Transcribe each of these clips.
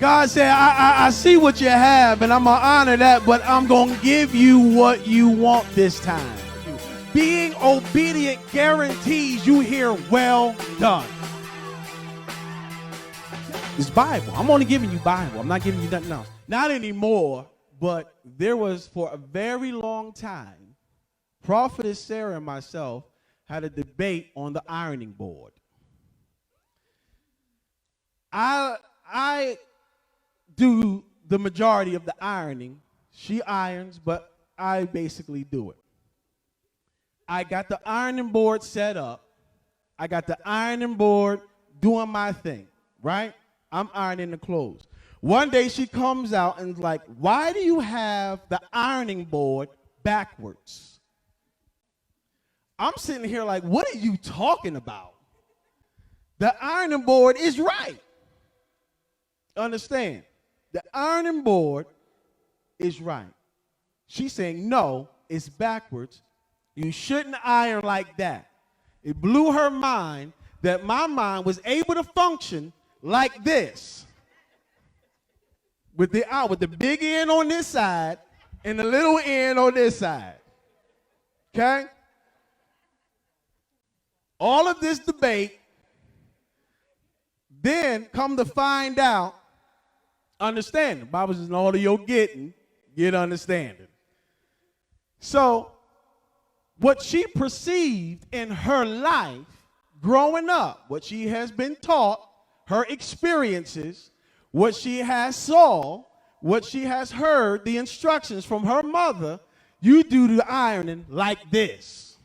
God said, I see what you have, and I'm going to honor that, but I'm going to give you what you want this time. Being obedient guarantees you hear, well done. It's Bible. I'm only giving you Bible. I'm not giving you nothing else. Not anymore, but there was for a very long time, Prophetess Sarah and myself had a debate on the ironing board. I do the majority of the ironing. She irons, but I basically do it. I got the ironing board set up. I got the ironing board doing my thing, right? I'm ironing the clothes. One day she comes out and is like, why do you have the ironing board backwards? I'm sitting here like, what are you talking about? The ironing board is right. Understand? The ironing board is right. She's saying, no, it's backwards. You shouldn't iron like that. It blew her mind that my mind was able to function like this. With the big end on this side and the little end on this side. Okay? All of this debate, then come to find out, understand. The Bible says in all of your getting, get understanding. So, what she perceived in her life growing up, what she has been taught, her experiences, what she has saw, what she has heard, the instructions from her mother, you do the ironing like this.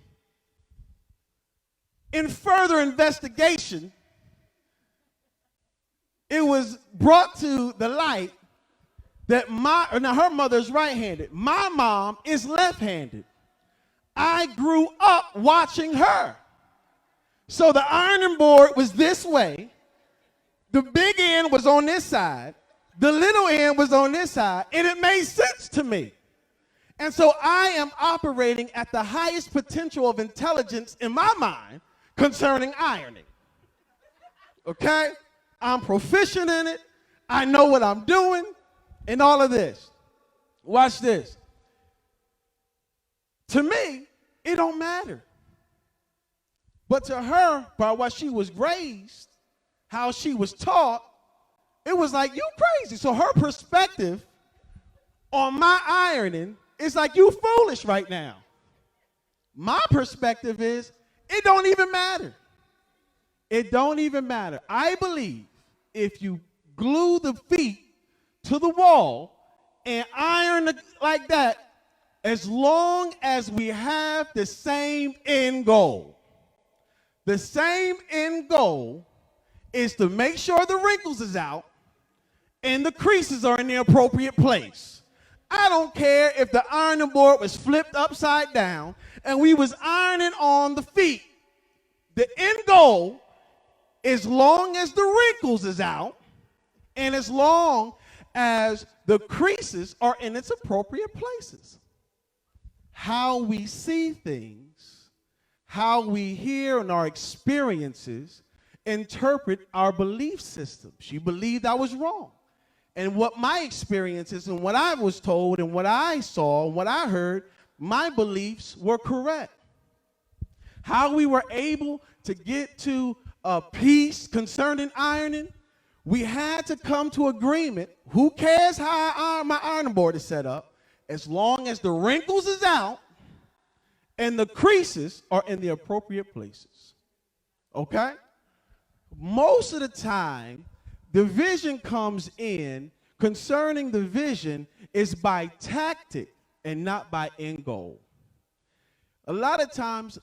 In further investigation, it was brought to the light that her mother is right-handed. My mom is left-handed. I grew up watching her. So the ironing board was this way. The big end was on this side. The little end was on this side. And it made sense to me. And so I am operating at the highest potential of intelligence in my mind concerning ironing. Okay? I'm proficient in it. I know what I'm doing and all of this. Watch this. To me, it don't matter. But to her, by what she was raised, how she was taught, it was like, you crazy. So her perspective on my ironing is like, you foolish right now. My perspective is, it don't even matter. It don't even matter. I believe if you glue the feet to the wall and iron like that, as long as we have the same end goal. The same end goal is to make sure the wrinkles is out and the creases are in the appropriate place. I don't care if the ironing board was flipped upside down and we was ironing on the feet. The end goal, as long as the wrinkles is out and as long as the creases are in its appropriate places. How we see things, how we hear and our experiences interpret our belief system. She believed I was wrong. And what my experiences and what I was told and what I saw and what I heard, my beliefs were correct. How we were able to get to a peace concerning ironing, we had to come to agreement. Who cares how my ironing board is set up? As long as the wrinkles is out and the creases are in the appropriate places. Okay? Most of the time, the vision comes in concerning the vision is by tactic and not by end goal. A lot of times,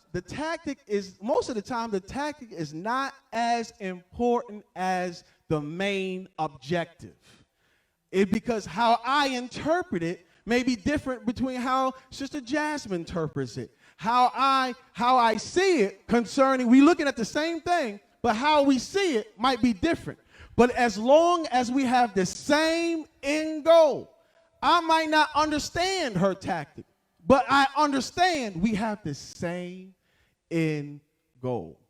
most of the time, the tactic is not as important as the main objective. Because how I interpret it may be different between how Sister Jasmine interprets it. How I see it concerning, we looking at the same thing, but how we see it might be different. But as long as we have the same end goal, I might not understand her tactic, but I understand we have the same end goal.